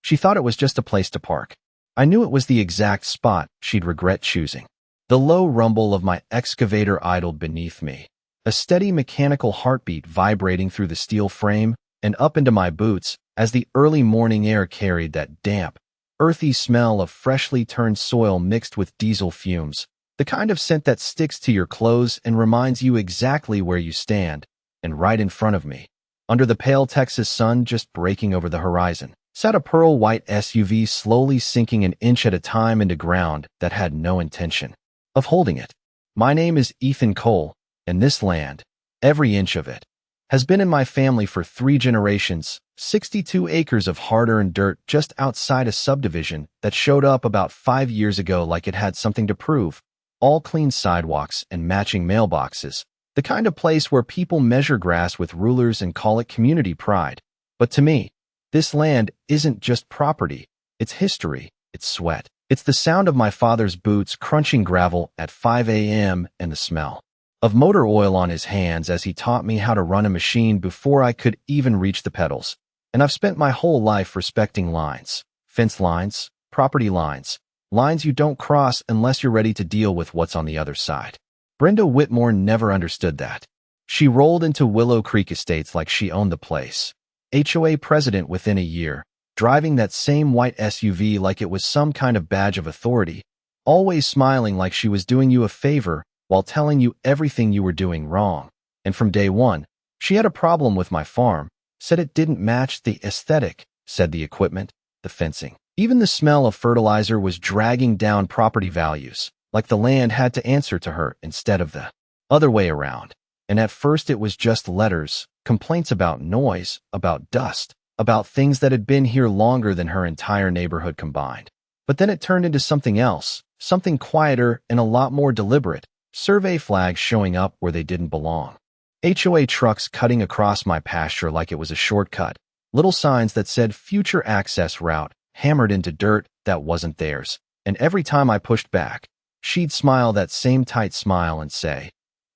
She thought it was just a place to park. I knew it was the exact spot she'd regret choosing. The low rumble of my excavator idled beneath me, a steady mechanical heartbeat vibrating through the steel frame and up into my boots as the early morning air carried that damp, earthy smell of freshly turned soil mixed with diesel fumes, the kind of scent that sticks to your clothes and reminds you exactly where you stand. And right in front of me, under the pale Texas sun just breaking over the horizon, sat a pearl-white SUV slowly sinking an inch at a time into ground that had no intention of holding it. My name is Ethan Cole, and this land, every inch of it, has been in my family for 3 generations, 62 acres of hard-earned dirt just outside a subdivision that showed up about 5 years ago like it had something to prove. All clean sidewalks and matching mailboxes, the kind of place where people measure grass with rulers and call it community pride. But to me, this land isn't just property, it's history, it's sweat. It's the sound of my father's boots crunching gravel at 5 a.m. and the smell of motor oil on his hands as he taught me how to run a machine before I could even reach the pedals. And I've spent my whole life respecting lines, fence lines, property lines, lines you don't cross unless you're ready to deal with what's on the other side. Brenda Whitmore never understood that. She rolled into Willow Creek Estates like she owned the place. HOA president within a year, driving that same white SUV like it was some kind of badge of authority, always smiling like she was doing you a favor while telling you everything you were doing wrong. And from day one, she had a problem with my farm, said it didn't match the aesthetic, said the equipment, the fencing. Even the smell of fertilizer was dragging down property values, like the land had to answer to her instead of the other way around. And at first it was just letters, complaints about noise, about dust, about things that had been here longer than her entire neighborhood combined. But then it turned into something else, something quieter and a lot more deliberate, survey flags showing up where they didn't belong. HOA trucks cutting across my pasture like it was a shortcut, little signs that said future access route hammered into dirt that wasn't theirs. And every time I pushed back, she'd smile that same tight smile and say,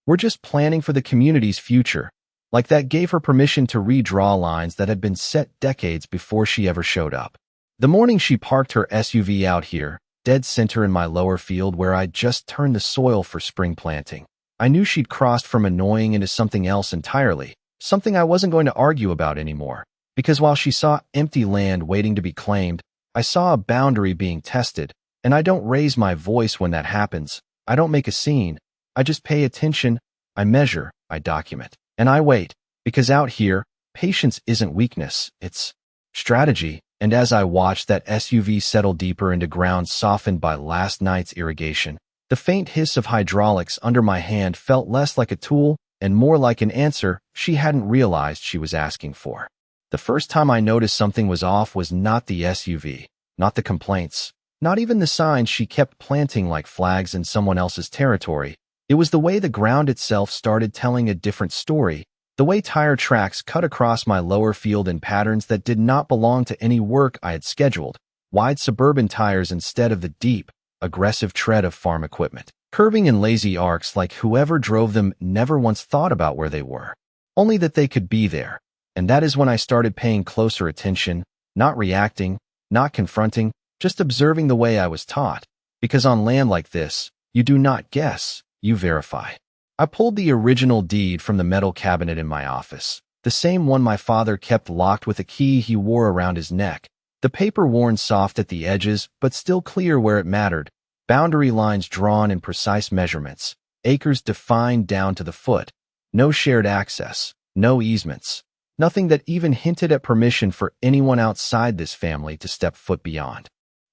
"We're just planning for the community's future," like that gave her permission to redraw lines that had been set decades before she ever showed up. The morning she parked her SUV out here, dead center in my lower field where I'd just turned the soil for spring planting, I knew she'd crossed from annoying into something else entirely, something I wasn't going to argue about anymore. Because while she saw empty land waiting to be claimed, I saw a boundary being tested, and I don't raise my voice when that happens. I don't make a scene. I just pay attention, I measure, I document, and I wait, because out here, patience isn't weakness, it's strategy. And as I watched that SUV settle deeper into ground softened by last night's irrigation, the faint hiss of hydraulics under my hand felt less like a tool and more like an answer she hadn't realized she was asking for. The first time I noticed something was off was not the SUV, not the complaints, not even the signs she kept planting like flags in someone else's territory. It was the way the ground itself started telling a different story, the way tire tracks cut across my lower field in patterns that did not belong to any work I had scheduled, wide suburban tires instead of the deep, aggressive tread of farm equipment, curving in lazy arcs like whoever drove them never once thought about where they were, only that they could be there. And that is when I started paying closer attention, not reacting, not confronting, just observing the way I was taught. Because on land like this, you do not guess, you verify. I pulled the original deed from the metal cabinet in my office, the same one my father kept locked with a key he wore around his neck, the paper worn soft at the edges but still clear where it mattered, boundary lines drawn in precise measurements, acres defined down to the foot, no shared access, no easements, nothing that even hinted at permission for anyone outside this family to step foot beyond.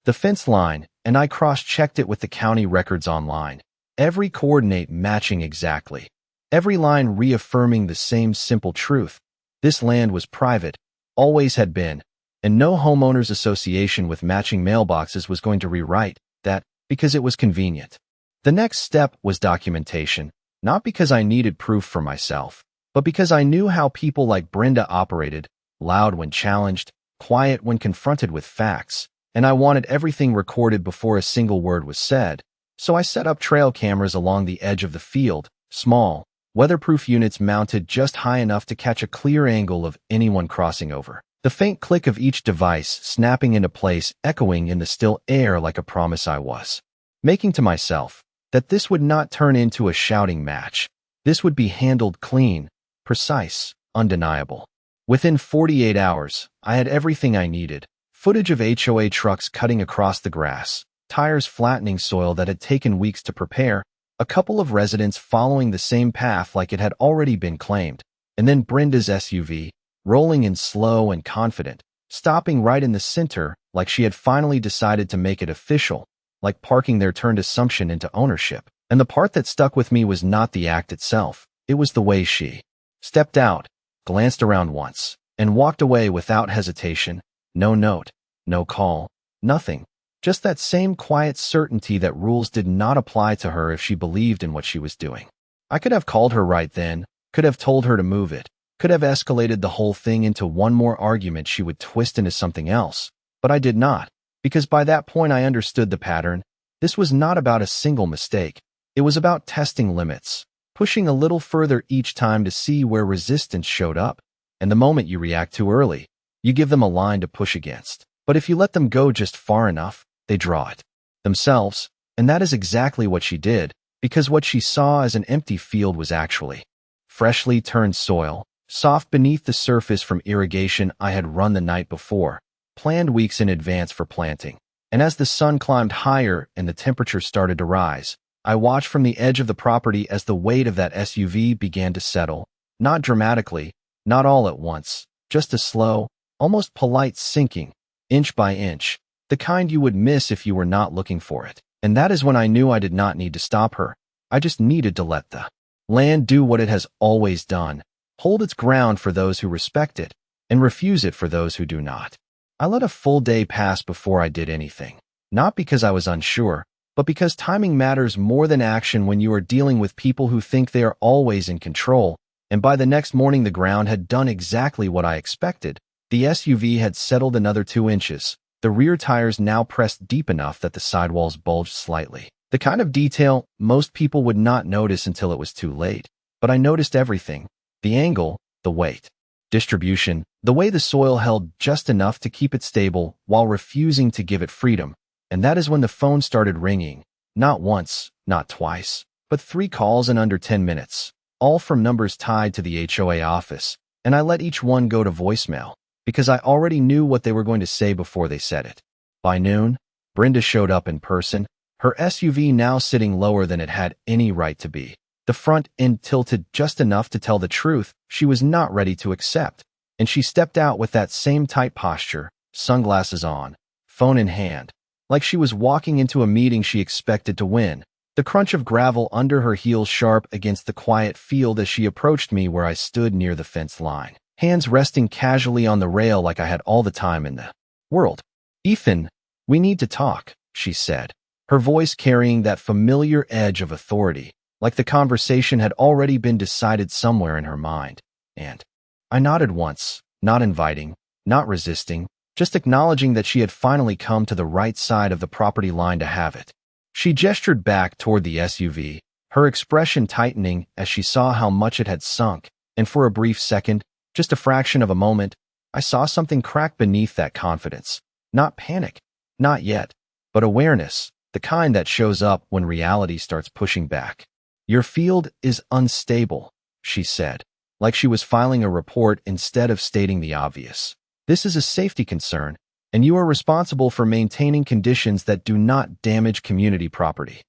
The fence line, and I cross-checked it with the county records online. Every coordinate matching exactly. Every line reaffirming the same simple truth. This land was private, always had been, and no homeowners association with matching mailboxes was going to rewrite that because it was convenient. The next step was documentation, not because I needed proof for myself, but because I knew how people like Brenda operated, loud when challenged, quiet when confronted with facts, and I wanted everything recorded before a single word was said. So I set up trail cameras along the edge of the field, small, weatherproof units mounted just high enough to catch a clear angle of anyone crossing over. The faint click of each device snapping into place, echoing in the still air like a promise I was making to myself that this would not turn into a shouting match. This would be handled clean, precise, undeniable. Within 48 hours, I had everything I needed. Footage of HOA trucks cutting across the grass, tires flattening soil that had taken weeks to prepare, a couple of residents following the same path like it had already been claimed, and then Brenda's SUV, rolling in slow and confident, stopping right in the center like she had finally decided to make it official, like parking there turned assumption into ownership. And the part that stuck with me was not the act itself, it was the way she stepped out, glanced around once, and walked away without hesitation. No note, no call, nothing. Just that same quiet certainty that rules did not apply to her if she believed in what she was doing. I could have called her right then, could have told her to move it, could have escalated the whole thing into one more argument she would twist into something else, but I did not, because by that point I understood the pattern. This was not about a single mistake. It was about testing limits, pushing a little further each time to see where resistance showed up. And the moment you react too early, you give them a line to push against. But if you let them go just far enough, they draw it themselves. And that is exactly what she did, because what she saw as an empty field was actually freshly turned soil, soft beneath the surface from irrigation I had run the night before, planned weeks in advance for planting. And as the sun climbed higher and the temperature started to rise, I watched from the edge of the property as the weight of that SUV began to settle, not dramatically, not all at once, just a slow, almost polite sinking, inch by inch, the kind you would miss if you were not looking for it. And that is when I knew I did not need to stop her. I just needed to let the land do what it has always done, hold its ground for those who respect it, and refuse it for those who do not. I let a full day pass before I did anything, not because I was unsure, but because timing matters more than action when you are dealing with people who think they are always in control. And by the next morning the ground had done exactly what I expected. The SUV had settled another 2 inches, the rear tires now pressed deep enough that the sidewalls bulged slightly. The kind of detail most people would not notice until it was too late. But I noticed everything. The angle, the weight, distribution, the way the soil held just enough to keep it stable while refusing to give it freedom. And that is when the phone started ringing. Not once, not twice, but 3 calls in under 10 minutes, all from numbers tied to the HOA office. And I let each one go to voicemail, because I already knew what they were going to say before they said it. By noon, Brenda showed up in person, her SUV now sitting lower than it had any right to be. The front end tilted just enough to tell the truth she was not ready to accept. And she stepped out with that same tight posture, sunglasses on, phone in hand, like she was walking into a meeting she expected to win. The crunch of gravel under her heels sharp against the quiet field as she approached me where I stood near the fence line, hands resting casually on the rail like I had all the time in the world. "Ethan, we need to talk," she said, her voice carrying that familiar edge of authority, like the conversation had already been decided somewhere in her mind. And I nodded once, not inviting, not resisting, just acknowledging that she had finally come to the right side of the property line to have it. She gestured back toward the SUV, her expression tightening as she saw how much it had sunk, and for a brief second, just a fraction of a moment, I saw something crack beneath that confidence. Not panic, not yet, but awareness, the kind that shows up when reality starts pushing back. "Your field is unstable," she said, like she was filing a report instead of stating the obvious. "This is a safety concern, and you are responsible for maintaining conditions that do not damage community property."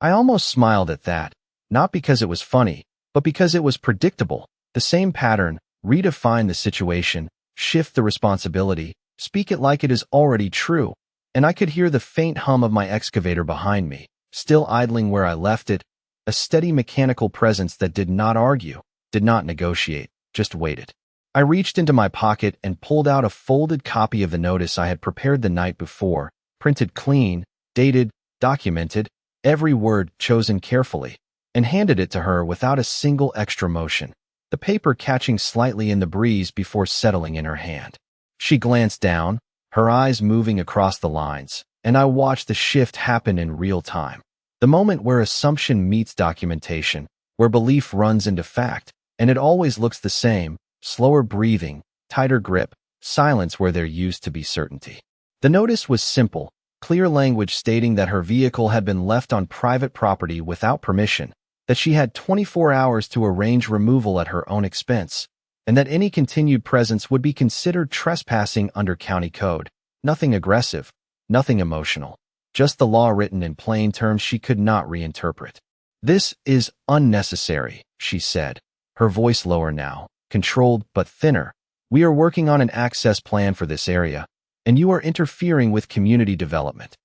I almost smiled at that, not because it was funny, but because it was predictable. The same pattern, redefine the situation, shift the responsibility, speak it like it is already true. And I could hear the faint hum of my excavator behind me, still idling where I left it, a steady mechanical presence that did not argue, did not negotiate, just waited. I reached into my pocket and pulled out a folded copy of the notice I had prepared the night before, printed clean, dated, documented, every word chosen carefully, and handed it to her without a single extra motion, the paper catching slightly in the breeze before settling in her hand. She glanced down, her eyes moving across the lines, and I watched the shift happen in real time. The moment where assumption meets documentation, where belief runs into fact, and it always looks the same: slower breathing, tighter grip, silence where there used to be certainty. The notice was simple, clear language stating that her vehicle had been left on private property without permission, that she had 24 hours to arrange removal at her own expense, and that any continued presence would be considered trespassing under county code. Nothing aggressive, nothing emotional, just the law written in plain terms she could not reinterpret. "This is unnecessary," she said, her voice lower now, controlled but thinner. "We are working on an access plan for this area, and you are interfering with community development."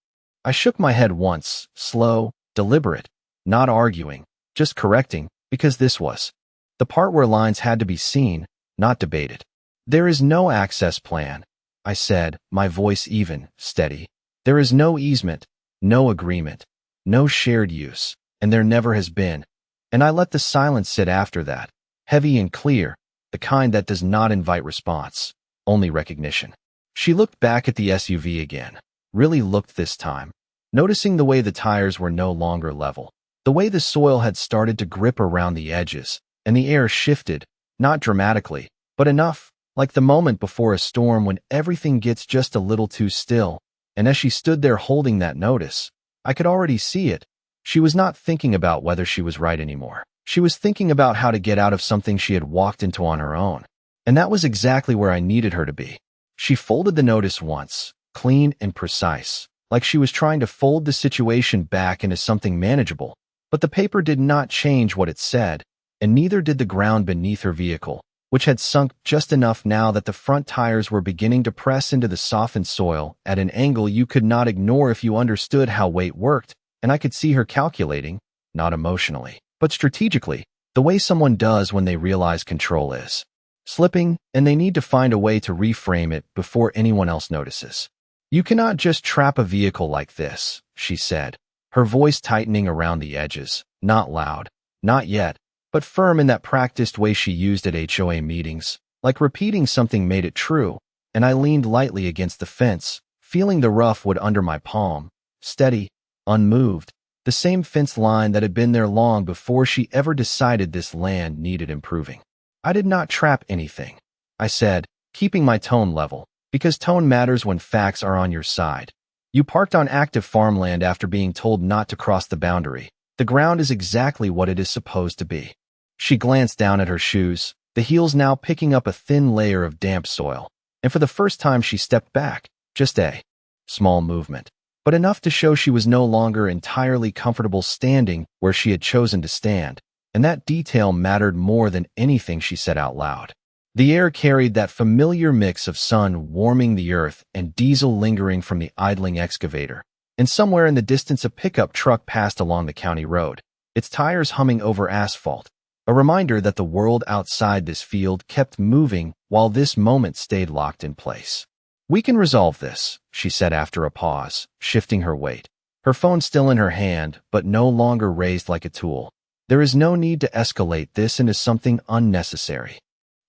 I shook my head once, slow, deliberate, not arguing, just correcting, because this was the part where lines had to be seen, not debated. "There is no access plan," I said, my voice even, steady. "There is no easement, no agreement, no shared use, and there never has been." And I let the silence sit after that, heavy and clear, the kind that does not invite response, only recognition. She looked back at the SUV again, really looked this time, noticing the way the tires were no longer level, the way the soil had started to grip around the edges, and the air shifted, not dramatically, but enough, like the moment before a storm when everything gets just a little too still. And as she stood there holding that notice, I could already see it. She was not thinking about whether she was right anymore. She was thinking about how to get out of something she had walked into on her own. And that was exactly where I needed her to be. She folded the notice once, clean and precise, like she was trying to fold the situation back into something manageable. But the paper did not change what it said, and neither did the ground beneath her vehicle, which had sunk just enough now that the front tires were beginning to press into the softened soil at an angle you could not ignore if you understood how weight worked, and I could see her calculating, not emotionally, but strategically, the way someone does when they realize control is slipping, and they need to find a way to reframe it before anyone else notices. "You cannot just trap a vehicle like this," she said, her voice tightening around the edges, not loud, not yet, but firm in that practiced way she used at HOA meetings, like repeating something made it true, and I leaned lightly against the fence, feeling the rough wood under my palm, steady, unmoved, the same fence line that had been there long before she ever decided this land needed improving. "I did not trap anything," I said, keeping my tone level, because tone matters when facts are on your side. "You parked on active farmland after being told not to cross the boundary. The ground is exactly what it is supposed to be." She glanced down at her shoes, the heels now picking up a thin layer of damp soil, and for the first time she stepped back, just a small movement, but enough to show she was no longer entirely comfortable standing where she had chosen to stand, and that detail mattered more than anything she said out loud. The air carried that familiar mix of sun warming the earth and diesel lingering from the idling excavator, and somewhere in the distance a pickup truck passed along the county road, its tires humming over asphalt, a reminder that the world outside this field kept moving while this moment stayed locked in place. "We can resolve this," she said after a pause, shifting her weight, her phone still in her hand but no longer raised like a tool. "There is no need to escalate this into something unnecessary."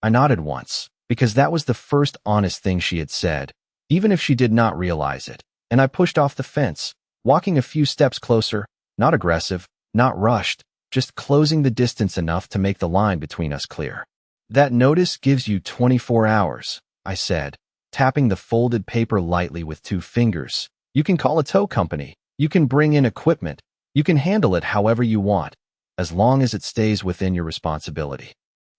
I nodded once, because that was the first honest thing she had said, even if she did not realize it, and I pushed off the fence, walking a few steps closer, not aggressive, not rushed, just closing the distance enough to make the line between us clear. "That notice gives you 24 hours, I said, tapping the folded paper lightly with 2 fingers. "You can call a tow company, you can bring in equipment, you can handle it however you want, as long as it stays within your responsibility."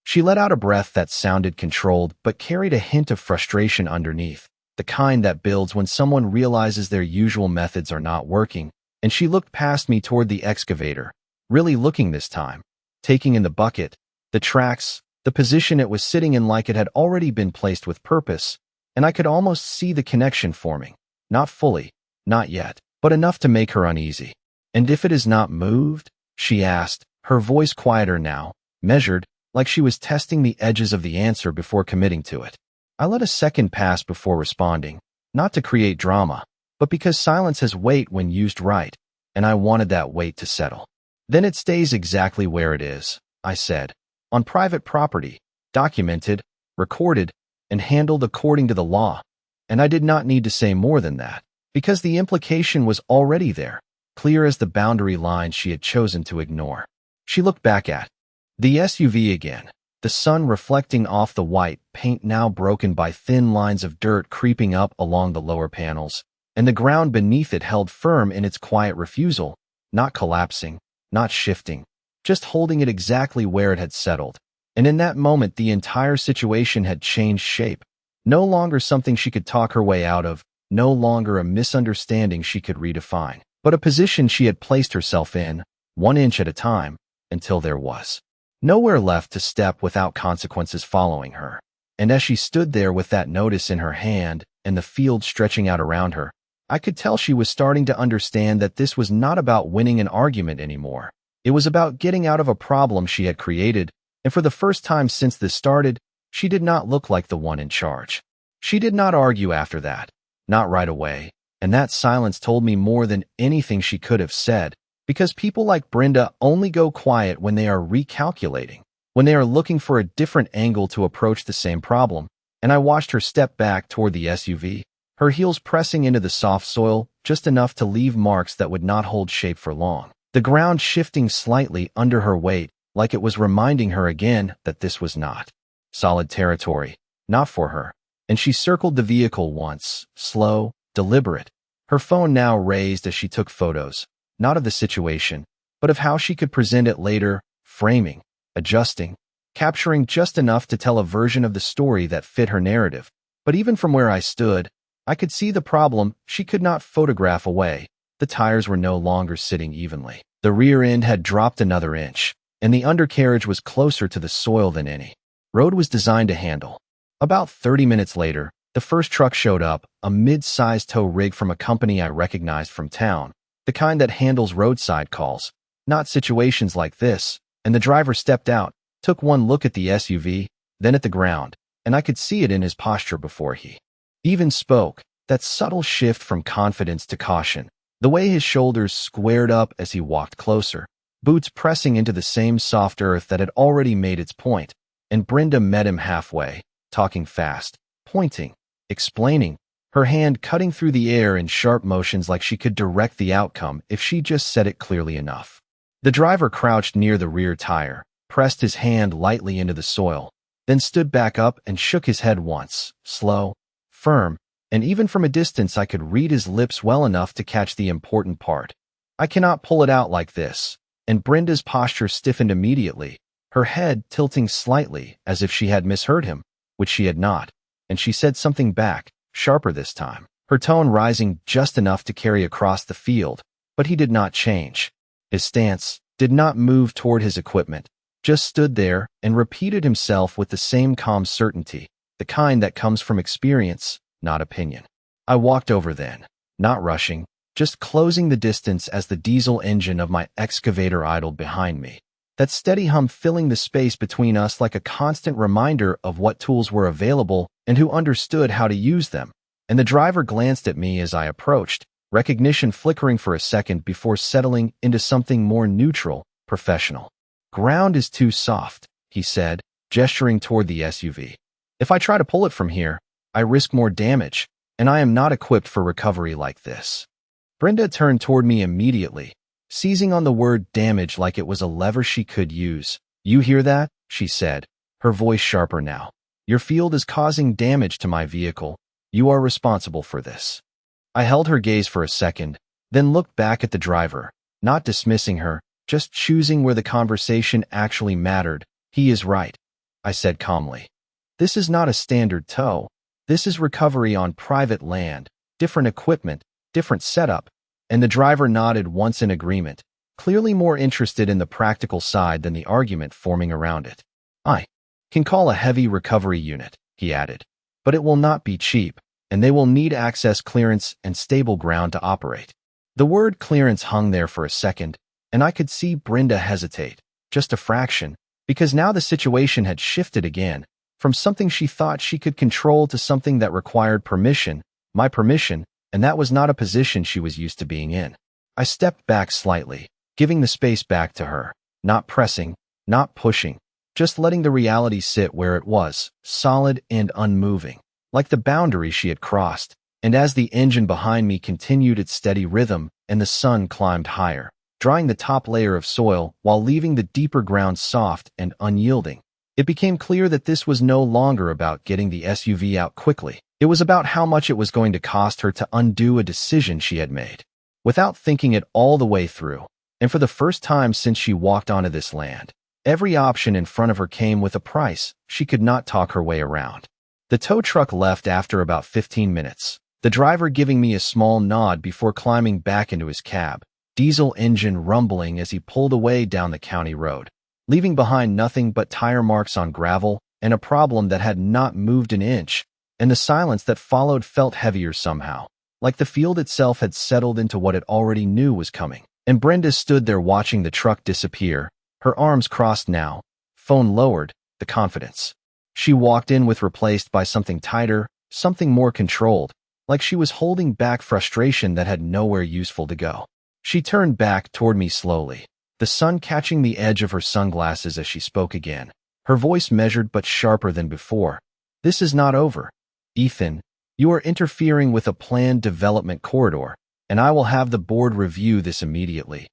She let out a breath that sounded controlled but carried a hint of frustration underneath, the kind that builds when someone realizes their usual methods are not working, and she looked past me toward the excavator, really looking this time, taking in the bucket, the tracks, the position it was sitting in like it had already been placed with purpose, and I could almost see the connection forming, not fully, not yet, but enough to make her uneasy. "And if it is not moved?" she asked, her voice quieter now, measured, like she was testing the edges of the answer before committing to it. I let a second pass before responding, not to create drama, but because silence has weight when used right, and I wanted that weight to settle. "Then it stays exactly where it is," I said, "on private property, documented, recorded, and handled according to the law." And I did not need to say more than that, because the implication was already there, clear as the boundary line she had chosen to ignore. She looked back at the SUV again, the sun reflecting off the white paint now broken by thin lines of dirt creeping up along the lower panels, and the ground beneath it held firm in its quiet refusal, not collapsing, not shifting, just holding it exactly where it had settled. And in that moment, the entire situation had changed shape. No longer something she could talk her way out of, no longer a misunderstanding she could redefine, but a position she had placed herself in, 1 inch at a time, until there was nowhere left to step without consequences following her. And as she stood there with that notice in her hand and the field stretching out around her, I could tell she was starting to understand that this was not about winning an argument anymore. It was about getting out of a problem she had created, and for the first time since this started, she did not look like the one in charge. She did not argue after that, not right away, and that silence told me more than anything she could have said, because people like Brenda only go quiet when they are recalculating, when they are looking for a different angle to approach the same problem. And I watched her step back toward the SUV, her heels pressing into the soft soil just enough to leave marks that would not hold shape for long, the ground shifting slightly under her weight, like it was reminding her again that this was not solid territory, not for her. And she circled the vehicle once, slow, deliberate, her phone now raised as she took photos, not of the situation, but of how she could present it later, framing, adjusting, capturing just enough to tell a version of the story that fit her narrative. But even from where I stood, I could see the problem she could not photograph away. The tires were no longer sitting evenly. The rear end had dropped another inch, and the undercarriage was closer to the soil than any road was designed to handle. About 30 minutes later, the first truck showed up, a mid-sized tow rig from a company I recognized from town, the kind that handles roadside calls, not situations like this, and the driver stepped out, took one look at the SUV, then at the ground, and I could see it in his posture before he even spoke, that subtle shift from confidence to caution, the way his shoulders squared up as he walked closer, boots pressing into the same soft earth that had already made its point. And Brenda met him halfway, talking fast, pointing, explaining, her hand cutting through the air in sharp motions like she could direct the outcome if she just said it clearly enough. The driver crouched near the rear tire, pressed his hand lightly into the soil, then stood back up and shook his head once, slow, firm, and even from a distance I could read his lips well enough to catch the important part. I cannot pull it out like this. And Brenda's posture stiffened immediately, her head tilting slightly as if she had misheard him, which she had not, and she said something back, sharper this time, her tone rising just enough to carry across the field, but he did not change. His stance did not move toward his equipment, just stood there and repeated himself with the same calm certainty, the kind that comes from experience, not opinion. I walked over then, not rushing, just closing the distance as the diesel engine of my excavator idled behind me, that steady hum filling the space between us like a constant reminder of what tools were available and who understood how to use them. And the driver glanced at me as I approached, recognition flickering for a second before settling into something more neutral, professional. "Ground is too soft," he said, gesturing toward the SUV. "If I try to pull it from here, I risk more damage, and I am not equipped for recovery like this." Brenda turned toward me immediately, seizing on the word damage like it was a lever she could use. "You hear that?" she said, her voice sharper now. "Your field is causing damage to my vehicle. You are responsible for this." I held her gaze for a second, then looked back at the driver, not dismissing her, just choosing where the conversation actually mattered. "He is right," I said calmly. "This is not a standard tow. This is recovery on private land, different equipment, different setup," and the driver nodded once in agreement, clearly more interested in the practical side than the argument forming around it. "I can call a heavy recovery unit," he added, "but it will not be cheap, and they will need access clearance and stable ground to operate." The word clearance hung there for a second, and I could see Brenda hesitate, just a fraction, because now the situation had shifted again, from something she thought she could control to something that required permission, my permission, and that was not a position she was used to being in. I stepped back slightly, giving the space back to her, not pressing, not pushing, just letting the reality sit where it was, solid and unmoving, like the boundary she had crossed. And as the engine behind me continued its steady rhythm and the sun climbed higher, drying the top layer of soil while leaving the deeper ground soft and unyielding, It became clear that this was no longer about getting the SUV out quickly. It was about how much it was going to cost her to undo a decision she had made, without thinking it all the way through. And for the first time since she walked onto this land, every option in front of her came with a price she could not talk her way around. The tow truck left after about 15 minutes, the driver giving me a small nod before climbing back into his cab, diesel engine rumbling as he pulled away down the county road, leaving behind nothing but tire marks on gravel and a problem that had not moved an inch, and the silence that followed felt heavier somehow, like the field itself had settled into what it already knew was coming. And Brenda stood there watching the truck disappear, her arms crossed now, phone lowered, the confidence she walked in with replaced by something tighter, something more controlled, like she was holding back frustration that had nowhere useful to go. She turned back toward me slowly, the sun catching the edge of her sunglasses as she spoke again, her voice measured but sharper than before. This is not over, Ethan. You are interfering with a planned development corridor, and I will have the board review this immediately.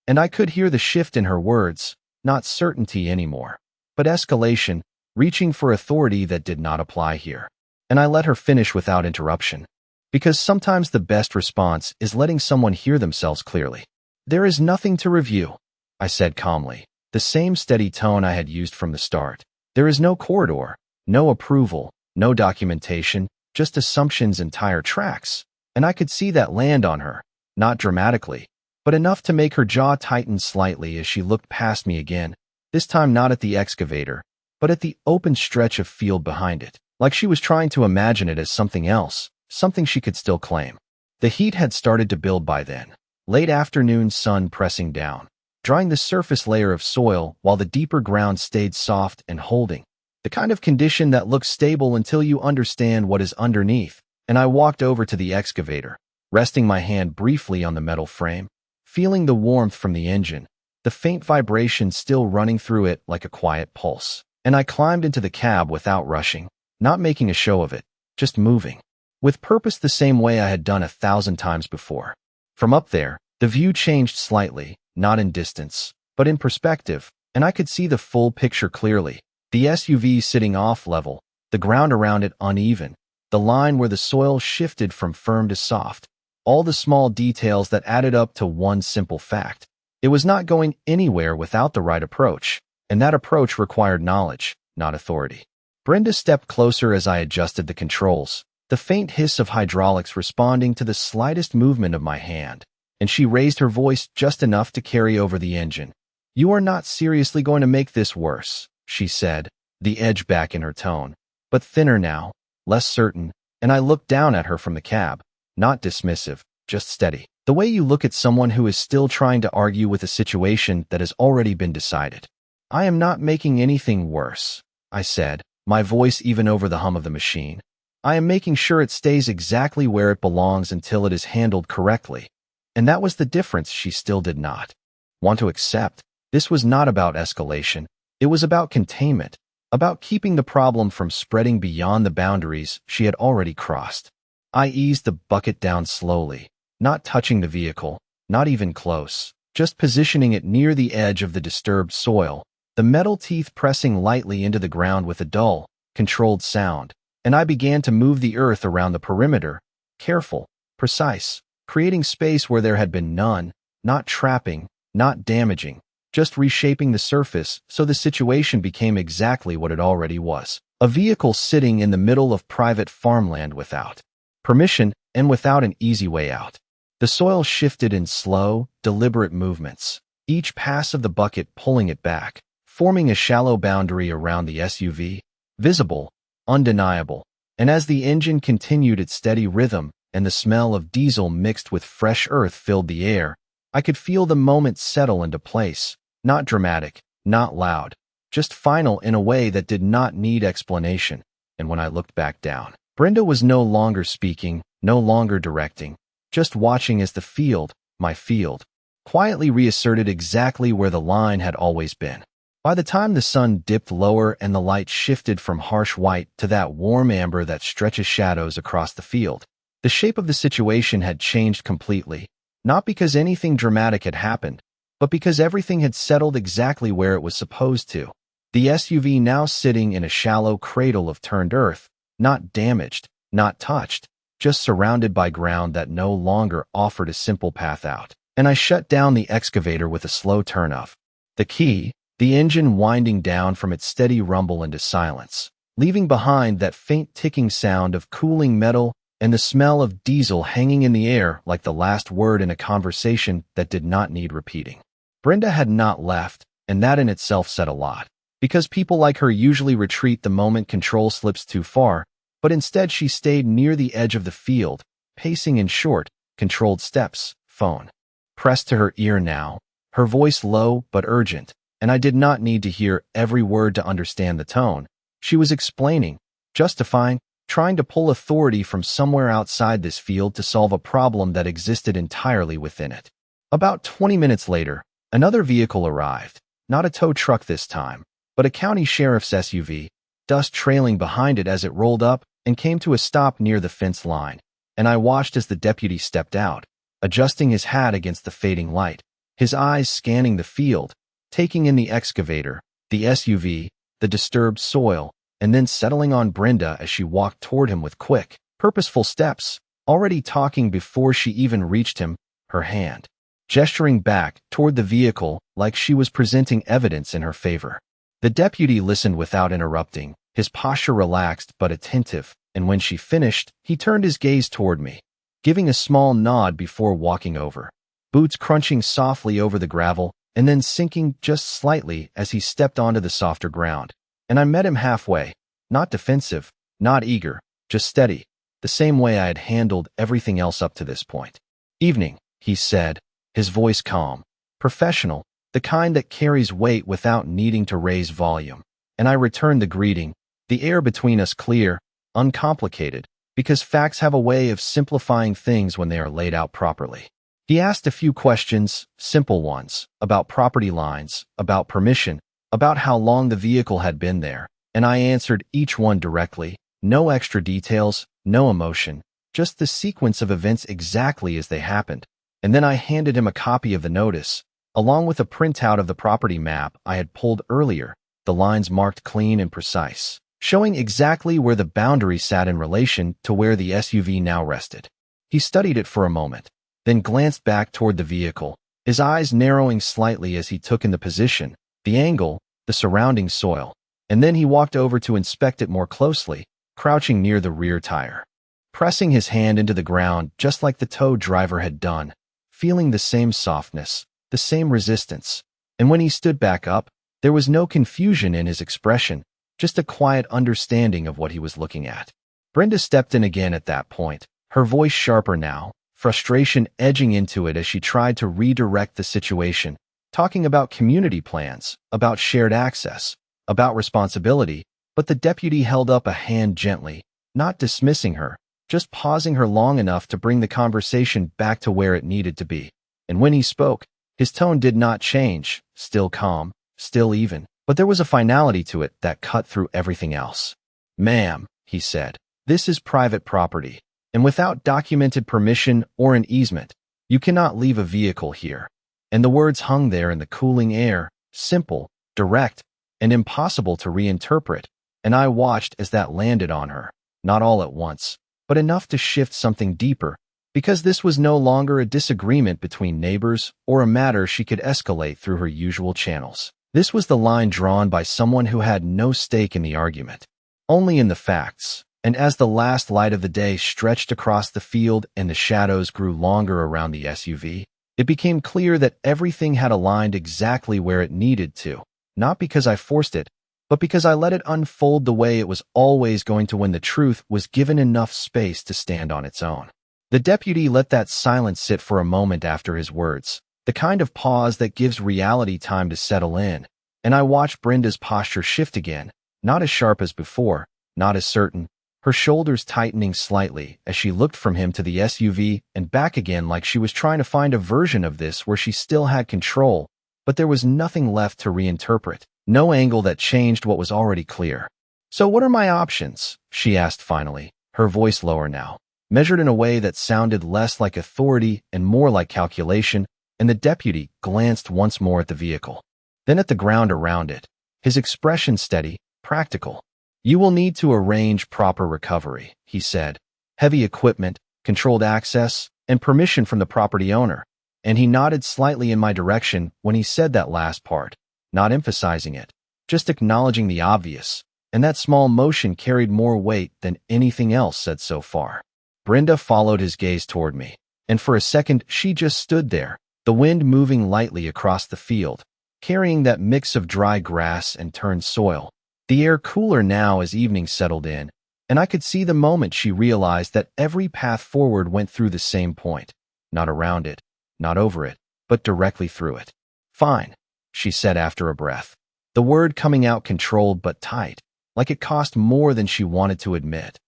And I could hear the shift in her words, not certainty anymore, but escalation, reaching for authority that did not apply here. And I let her finish without interruption, because sometimes the best response is letting someone hear themselves clearly. There is nothing to review, I said calmly, the same steady tone I had used from the start. There is no corridor, no approval, no documentation, just assumptions and tire tracks. And I could see that land on her, not dramatically, but enough to make her jaw tighten slightly as she looked past me again, this time not at the excavator, but at the open stretch of field behind it, like she was trying to imagine it as something else, something she could still claim. The heat had started to build by then, late afternoon sun pressing down, drying the surface layer of soil while the deeper ground stayed soft and holding, the kind of condition that looks stable until you understand what is underneath. And I walked over to the excavator, resting my hand briefly on the metal frame, feeling the warmth from the engine, the faint vibration still running through it like a quiet pulse. And I climbed into the cab without rushing, not making a show of it, just moving, with purpose the same way I had done 1,000 times before. From up there, the view changed slightly, not in distance, but in perspective, and I could see the full picture clearly. The SUV sitting off level, the ground around it uneven, the line where the soil shifted from firm to soft, all the small details that added up to one simple fact. It was not going anywhere without the right approach, and that approach required knowledge, not authority. Brenda stepped closer as I adjusted the controls, the faint hiss of hydraulics responding to the slightest movement of my hand, and she raised her voice just enough to carry over the engine. You are not seriously going to make this worse, she said, the edge back in her tone, but thinner now, less certain, and I looked down at her from the cab, not dismissive, just steady. The way you look at someone who is still trying to argue with a situation that has already been decided. I am not making anything worse, I said, my voice even over the hum of the machine. I am making sure it stays exactly where it belongs until it is handled correctly. And that was the difference she still did not want to accept. This was not about escalation. It was about containment, about keeping the problem from spreading beyond the boundaries she had already crossed. I eased the bucket down slowly, not touching the vehicle, not even close, just positioning it near the edge of the disturbed soil, the metal teeth pressing lightly into the ground with a dull, controlled sound, and I began to move the earth around the perimeter, careful, precise, creating space where there had been none, not trapping, not damaging, just reshaping the surface so the situation became exactly what it already was. A vehicle sitting in the middle of private farmland without permission and without an easy way out. The soil shifted in slow, deliberate movements, each pass of the bucket pulling it back, forming a shallow boundary around the SUV, visible, undeniable, and as the engine continued its steady rhythm and the smell of diesel mixed with fresh earth filled the air, I could feel the moment settle into place, not dramatic, not loud, just final in a way that did not need explanation. And when I looked back down, Brenda was no longer speaking, no longer directing, just watching as the field, my field, quietly reasserted exactly where the line had always been. By the time the sun dipped lower and the light shifted from harsh white to that warm amber that stretches shadows across the field, the shape of the situation had changed completely, not because anything dramatic had happened, but because everything had settled exactly where it was supposed to. The SUV now sitting in a shallow cradle of turned earth, not damaged, not touched, just surrounded by ground that no longer offered a simple path out. And I shut down the excavator with a slow turn of the key, the engine winding down from its steady rumble into silence, leaving behind that faint ticking sound of cooling metal and the smell of diesel hanging in the air like the last word in a conversation that did not need repeating. Brenda had not left, and that in itself said a lot, because people like her usually retreat the moment control slips too far, but instead she stayed near the edge of the field, pacing in short, controlled steps, phone pressed to her ear now, her voice low but urgent, and I did not need to hear every word to understand the tone. She was explaining, justifying, trying to pull authority from somewhere outside this field to solve a problem that existed entirely within it. About 20 minutes later, another vehicle arrived, not a tow truck this time, but a county sheriff's SUV, dust trailing behind it as it rolled up and came to a stop near the fence line, and I watched as the deputy stepped out, adjusting his hat against the fading light, his eyes scanning the field, taking in the excavator, the SUV, the disturbed soil, and then settling on Brenda as she walked toward him with quick, purposeful steps, already talking before she even reached him, her hand gesturing back toward the vehicle like she was presenting evidence in her favor. The deputy listened without interrupting, his posture relaxed but attentive, and when she finished, he turned his gaze toward me, giving a small nod before walking over, boots crunching softly over the gravel and then sinking just slightly as he stepped onto the softer ground. And I met him halfway, not defensive, not eager, just steady, the same way I had handled everything else up to this point. "Evening," he said, his voice calm, professional, the kind that carries weight without needing to raise volume. And I returned the greeting, the air between us clear, uncomplicated, because facts have a way of simplifying things when they are laid out properly. He asked a few questions, simple ones, about property lines, about permission, about how long the vehicle had been there, and I answered each one directly, no extra details, no emotion, just the sequence of events exactly as they happened. And then I handed him a copy of the notice, along with a printout of the property map I had pulled earlier, the lines marked clean and precise, showing exactly where the boundary sat in relation to where the SUV now rested. He studied it for a moment, then glanced back toward the vehicle, his eyes narrowing slightly as he took in the position, the angle, the surrounding soil, and then he walked over to inspect it more closely, crouching near the rear tire, pressing his hand into the ground just like the tow driver had done, feeling the same softness, the same resistance. And when he stood back up, there was no confusion in his expression, just a quiet understanding of what he was looking at. Brenda stepped in again at that point, her voice sharper now, frustration edging into it as she tried to redirect the situation, talking about community plans, about shared access, about responsibility, but the deputy held up a hand gently, not dismissing her, just pausing her long enough to bring the conversation back to where it needed to be. And when he spoke, his tone did not change, still calm, still even, but there was a finality to it that cut through everything else. "Ma'am," he said, "this is private property, and without documented permission or an easement, you cannot leave a vehicle here." And the words hung there in the cooling air, simple, direct, and impossible to reinterpret, and I watched as that landed on her, not all at once, but enough to shift something deeper, because this was no longer a disagreement between neighbors or a matter she could escalate through her usual channels. This was the line drawn by someone who had no stake in the argument, only in the facts. And as the last light of the day stretched across the field and the shadows grew longer around the SUV, it became clear that everything had aligned exactly where it needed to, not because I forced it, but because I let it unfold the way it was always going to when the truth was given enough space to stand on its own. The deputy let that silence sit for a moment after his words, the kind of pause that gives reality time to settle in, and I watched Brenda's posture shift again, not as sharp as before, not as certain, her shoulders tightening slightly as she looked from him to the SUV and back again like she was trying to find a version of this where she still had control, but there was nothing left to reinterpret, no angle that changed what was already clear. "So what are my options?" she asked finally, her voice lower now, measured in a way that sounded less like authority and more like calculation, and the deputy glanced once more at the vehicle, then at the ground around it, his expression steady, practical. "You will need to arrange proper recovery," he said. "Heavy equipment, controlled access, and permission from the property owner." And he nodded slightly in my direction when he said that last part, not emphasizing it, just acknowledging the obvious. And that small motion carried more weight than anything else said so far. Brenda followed his gaze toward me, and for a second she just stood there, the wind moving lightly across the field, carrying that mix of dry grass and turned soil. The air cooler now as evening settled in, and I could see the moment she realized that every path forward went through the same point, not around it, not over it, but directly through it. "Fine," she said after a breath, the word coming out controlled but tight, like it cost more than she wanted to admit.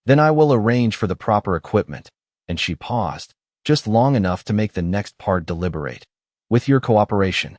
"Then I will arrange for the proper equipment," and she paused, just long enough to make the next part deliberate. "With your cooperation."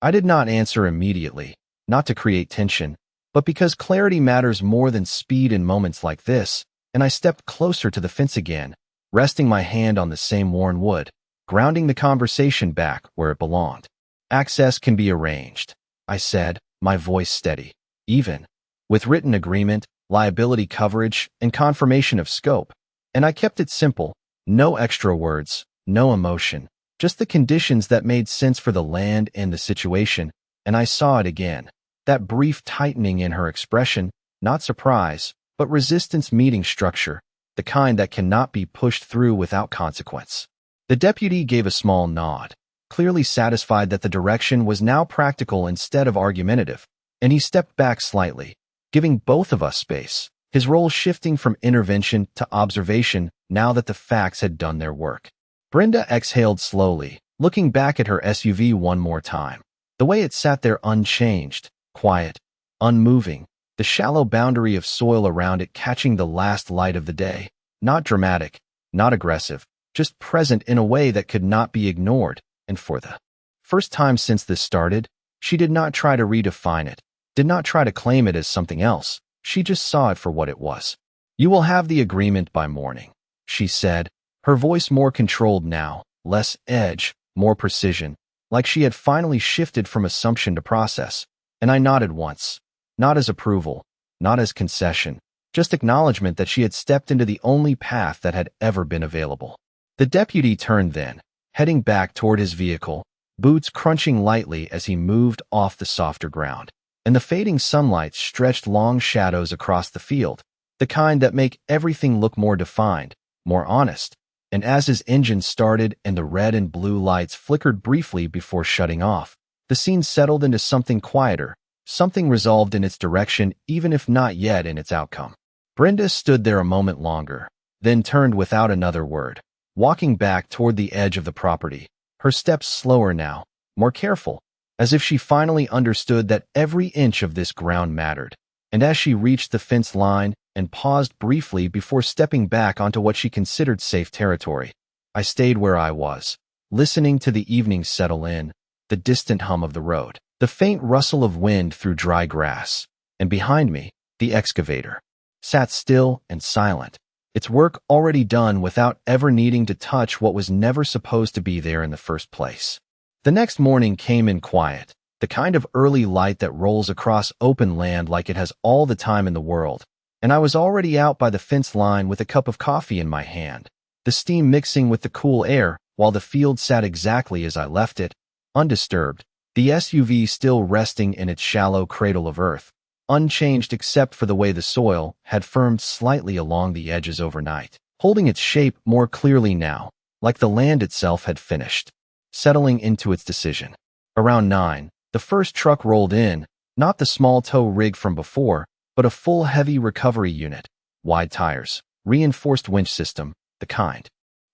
I did not answer immediately, not to create tension, but because clarity matters more than speed in moments like this, and I stepped closer to the fence again, resting my hand on the same worn wood, grounding the conversation back where it belonged. "Access can be arranged," I said, my voice steady. "Even with written agreement, liability coverage, and confirmation of scope." And I kept it simple, no extra words, no emotion, just the conditions that made sense for the land and the situation, and I saw it again. That brief tightening in her expression, not surprise, but resistance meeting structure, the kind that cannot be pushed through without consequence. The deputy gave a small nod, clearly satisfied that the direction was now practical instead of argumentative, and he stepped back slightly, giving both of us space, his role shifting from intervention to observation now that the facts had done their work. Brenda exhaled slowly, looking back at her SUV one more time. The way it sat there unchanged, quiet, unmoving, the shallow boundary of soil around it catching the last light of the day. Not dramatic, not aggressive, just present in a way that could not be ignored, and for the first time since this started, she did not try to redefine it, did not try to claim it as something else. She just saw it for what it was. "You will have the agreement by morning," she said, her voice more controlled now, less edge, more precision, like she had finally shifted from assumption to process. And I nodded once, not as approval, not as concession, just acknowledgement that she had stepped into the only path that had ever been available. The deputy turned then, heading back toward his vehicle, boots crunching lightly as he moved off the softer ground, and the fading sunlight stretched long shadows across the field, the kind that make everything look more defined, more honest. And as his engine started and the red and blue lights flickered briefly before shutting off, the scene settled into something quieter, something resolved in its direction even if not yet in its outcome. Brenda stood there a moment longer, then turned without another word, walking back toward the edge of the property, her steps slower now, more careful, as if she finally understood that every inch of this ground mattered. And as she reached the fence line and paused briefly before stepping back onto what she considered safe territory, I stayed where I was, listening to the evening settle in, the distant hum of the road, the faint rustle of wind through dry grass, and behind me, the excavator sat still and silent, its work already done without ever needing to touch what was never supposed to be there in the first place. The next morning came in quiet, the kind of early light that rolls across open land like it has all the time in the world, and I was already out by the fence line with a cup of coffee in my hand, the steam mixing with the cool air while the field sat exactly as I left it, undisturbed, the SUV still resting in its shallow cradle of earth, unchanged except for the way the soil had firmed slightly along the edges overnight, holding its shape more clearly now, like the land itself had finished, settling into its decision. Around 9, the first truck rolled in, not the small tow rig from before, but a full heavy recovery unit, wide tires, reinforced winch system, the kind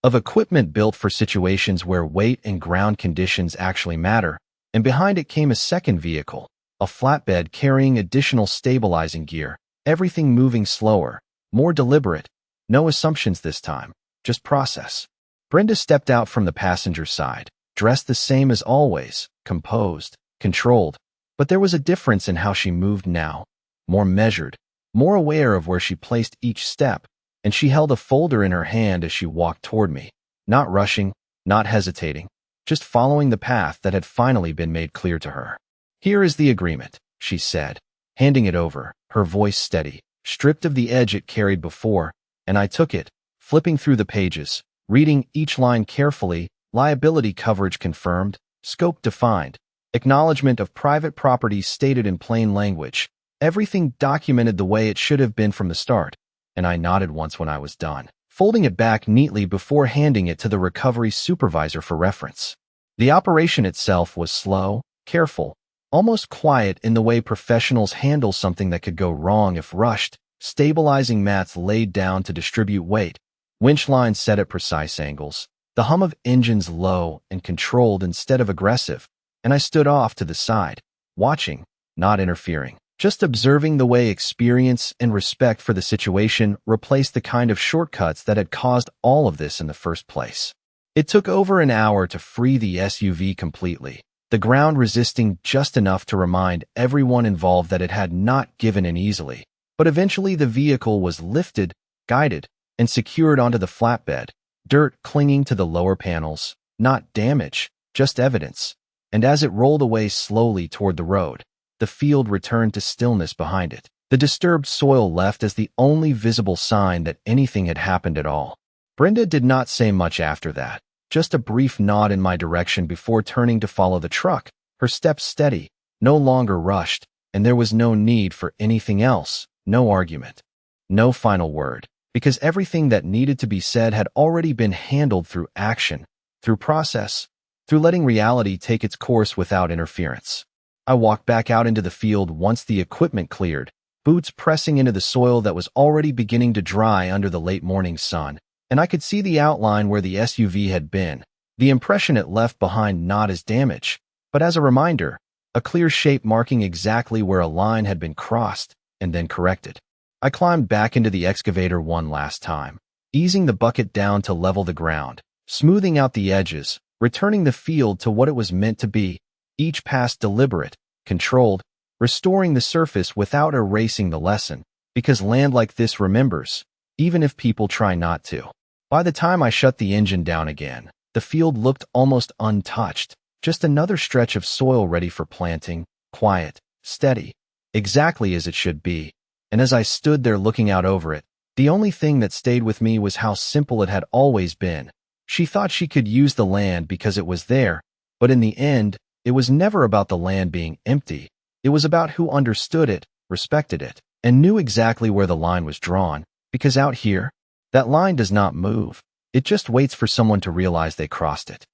of equipment built for situations where weight and ground conditions actually matter, and behind it came a second vehicle, a flatbed carrying additional stabilizing gear, everything moving slower, more deliberate, no assumptions this time, just process. Brenda stepped out from the passenger side, dressed the same as always, composed, controlled, but there was a difference in how she moved now, more measured, more aware of where she placed each step, and she held a folder in her hand as she walked toward me, not rushing, not hesitating, just following the path that had finally been made clear to her. "Here is the agreement," she said, handing it over, her voice steady, stripped of the edge it carried before, and I took it, flipping through the pages, reading each line carefully. Liability coverage confirmed, scope defined, acknowledgement of private property stated in plain language, everything documented the way it should have been from the start, and I nodded once when I was done, folding it back neatly before handing it to the recovery supervisor for reference. The operation itself was slow, careful, almost quiet in the way professionals handle something that could go wrong if rushed, stabilizing mats laid down to distribute weight, winch lines set at precise angles, the hum of engines low and controlled instead of aggressive, and I stood off to the side, watching, not interfering, just observing the way experience and respect for the situation replaced the kind of shortcuts that had caused all of this in the first place. It took over an hour to free the SUV completely, the ground resisting just enough to remind everyone involved that it had not given in easily, but eventually the vehicle was lifted, guided, and secured onto the flatbed, dirt clinging to the lower panels, not damage, just evidence, and as it rolled away slowly toward the road, the field returned to stillness behind it. The disturbed soil left as the only visible sign that anything had happened at all. Brenda did not say much after that, just a brief nod in my direction before turning to follow the truck, her steps steady, no longer rushed, and there was no need for anything else, no argument, no final word, because everything that needed to be said had already been handled through action, through process, through letting reality take its course without interference. I walked back out into the field once the equipment cleared, boots pressing into the soil that was already beginning to dry under the late morning sun, and I could see the outline where the SUV had been, the impression it left behind not as damage, but as a reminder, a clear shape marking exactly where a line had been crossed and then corrected. I climbed back into the excavator one last time, easing the bucket down to level the ground, smoothing out the edges, returning the field to what it was meant to be, each pass deliberate, controlled, restoring the surface without erasing the lesson, because land like this remembers, even if people try not to. By the time I shut the engine down again, the field looked almost untouched, just another stretch of soil ready for planting, quiet, steady, exactly as it should be. And as I stood there looking out over it, the only thing that stayed with me was how simple it had always been. She thought she could use the land because it was there, but in the end, it was never about the land being empty. It was about who understood it, respected it, and knew exactly where the line was drawn, because out here, that line does not move. It just waits for someone to realize they crossed it.